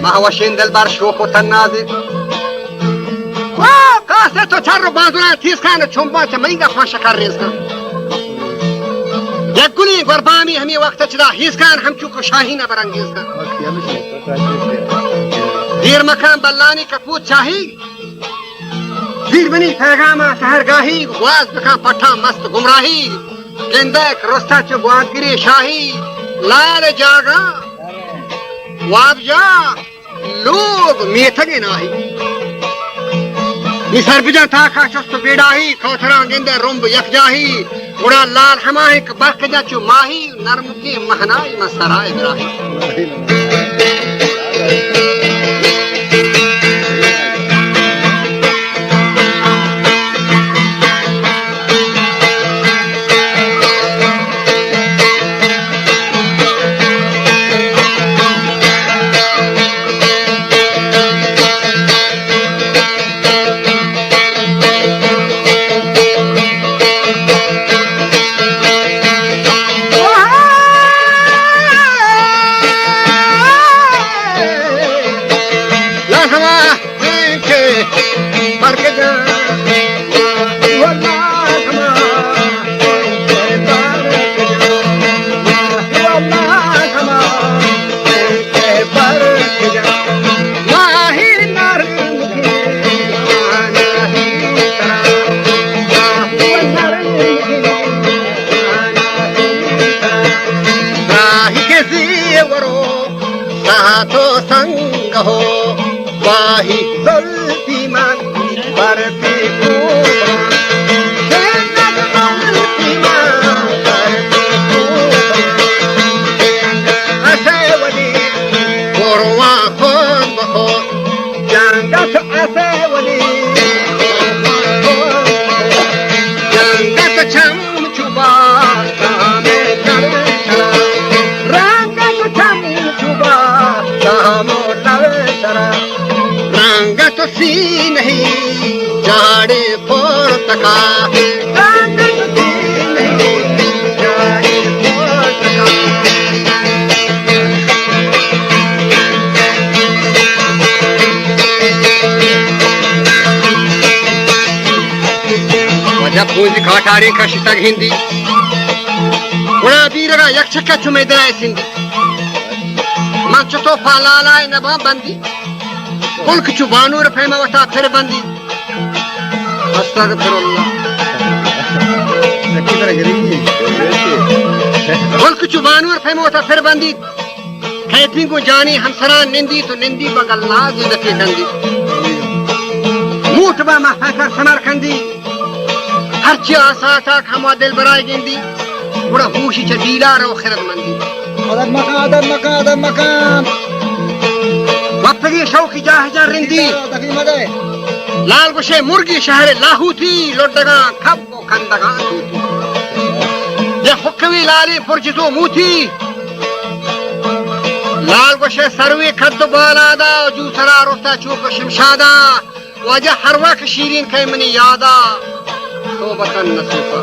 महावशीन दिलबर शोक तन्नाज़िर वाह कासे तो चारो बांधना तीस खान चुंबा चमईगा फांश कर रेज़ना यकुली गुरबानी हमें वक्त चला हिस खान हम चुको शाहीना बरंगेज़ का दीर मकान बल्लानी कपूत चाही दीर बनी पैगामा सहरगाही वाज बका पट्टा मस्त गुमराही गेंदक रोस्ता चो ग्वादगिरी शाही लाल जागा वाबजा लोग मेथगे नाही निसर बिजा था काशस्त बेड़ाही खोथरा गेंदे रुंब यकजाही उड़ा लाल हमाहिक बख जा चो माही नरम के महनाई मसराय ग्राही तो संग हो वाही जल्दी मन बरती को असेवली गोरवा खोन बहो जंगत असेवली जंगत छम छुबा सामे कर चला रंगत छम छुबा रंग तो सी नहीं जाड़े फोर तका रंग तो सी नहीं जाड़े फोर तका वजह पूंजी खाटारे का शितग हिंदी उड़ा बीरगा यक्षका चुमेदराय सिंधी मंचतो फालालाय नबा बंदी कुल किचु बानूर फेमा वटा फिर बंदी अस्तगफिरुल्लाह कुल किचु बानूर फेमा वटा फिर बंदी खेती को जानी हमसरा निंदी तो निंदी बगल लाज नफी कंदी मूठबा महकर समर कंदी हर ची आसाता खमा दिल बराई गिंदी बड़ा होशी चदीला रो खिरत मंदी अदर मकान वक्तगी शौकी जाहजा रिंदी लाल गुशे मुर्गी शहर लाहू थी लोटगा खब को खंदगा ये हुक्मी लाली फुर्जितो मुथी लाल गुशे सरवी खद्द बालादा जूसरा रोस्ता चूक शिमशादा वजह हर वक्त शीरीन कैमनी यादा तो बतन नसूफा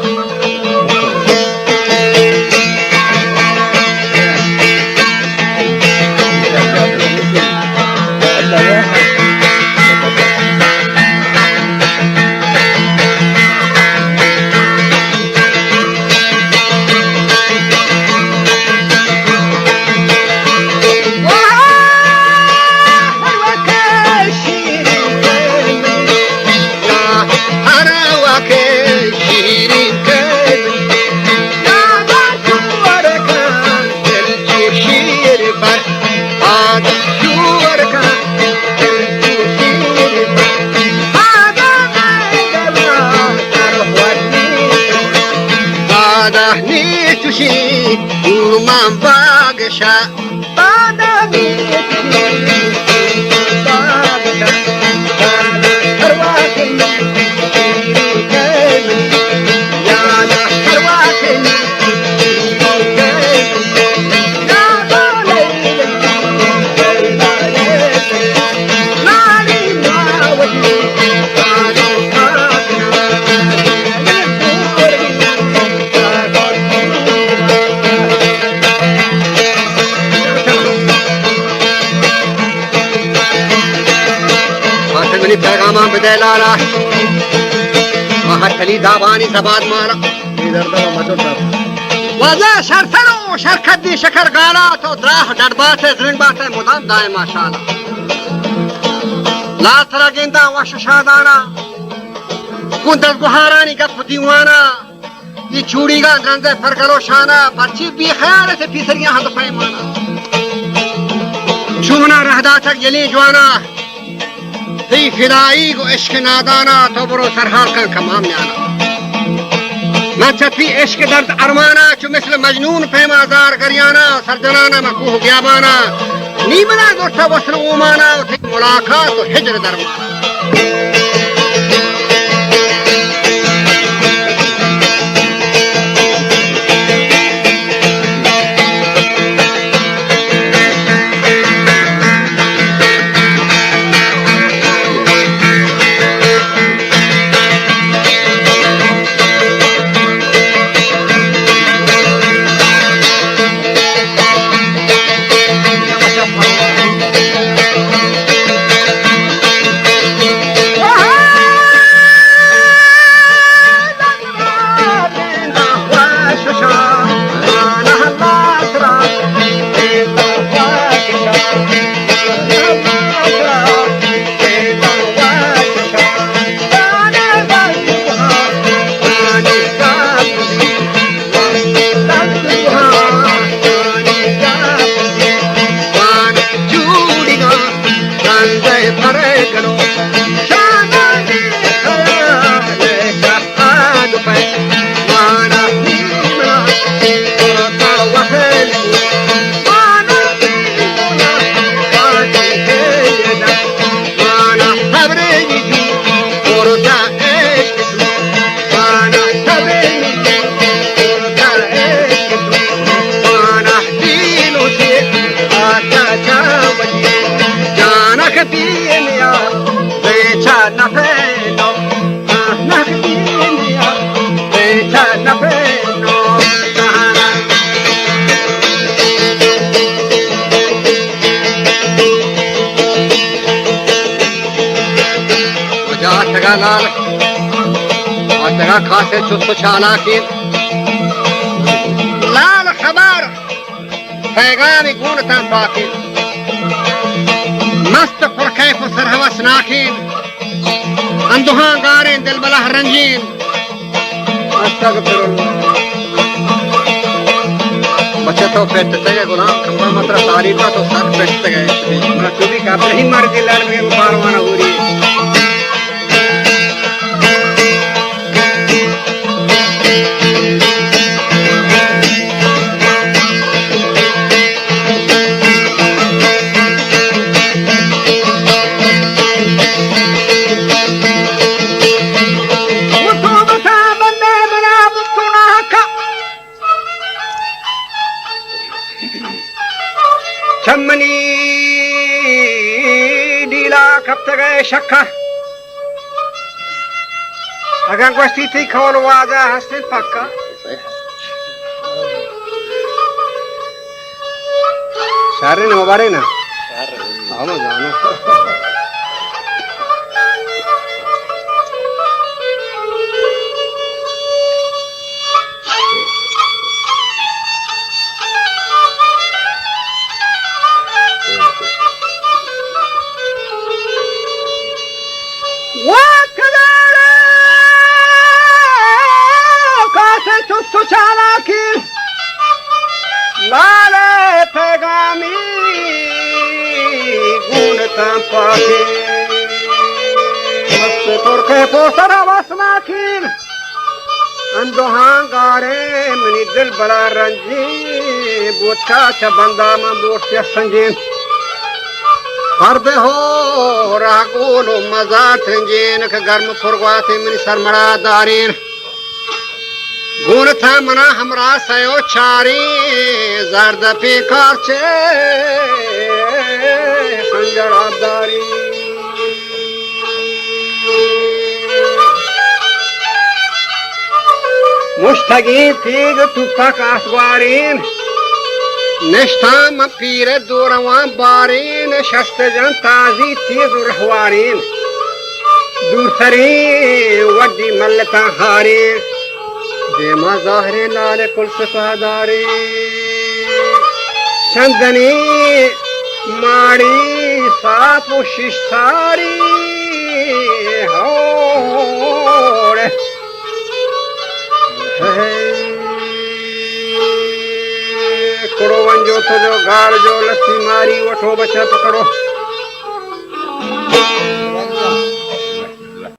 منی پیغامان بده لالا آهتلی دابانی زباد مارا وزه شرسر و شرکت دی شکر گالا تو دراه دربات زرنگ بات مدام دائم ماشاءالله لا ترا گندا وش شادانا کندل گوهارانی گپ دیوانا یہ چوڑی گا گنزے فرگلو شانا پرچی بی خیال سے پیسریاں ہاتھ پیمانا چونا رہدا تک یلی جوانا دی فدائی کو عشق نادانا تو برو سرحال کن کمام نیانا من چپی عشق درد ارمانا چو مثل مجنون پیمازار گریانا سرجنانا مکوہ گیابانا نیمنا دوٹا وصل اومانا تھی ملاقات و حجر درمانا खासे चुस्त चालाकी लाल खबर पैगामी गुणतन पाकी मस्त पुरखैफ सरहवस नाखीन अंदुहा गारें दिल बला रंजीन बच्चा तो पेट तगे गुलाम खंबा मत्र तारीफा तो सर पेट तगे मैं तू भी काबल ही मर के लड़ में पारवाना हो रही शक्का अगर गोष्टी थी खोल वाजा हस्ते पक्का सारे न मोबारे ना आओ जानो दिल बड़ा रंजी बोटा बंदा में बोट संजीन पर्दे हो रागोलो मजा संजीन गर्म फुरवाते मिनी सरमड़ा दारीन गुण था मना हमरा सयो चारी जर्द पे कारचे संजड़ा दारी मुश्तगी तीग तुपक आसवारीन निष्ठाम पीर दूरवा बारीन शस्त जन ताजी तीज रहवारीन दूसरी वड्डी मल्लता हारे जेमा ज़ाहरे लाल कुल सफादारे चंदनी माड़ी साफ शिशारी होड़ कड़ो वंजो तो जो गाड़ जो लस्सी मारी वठो बचा पकड़ो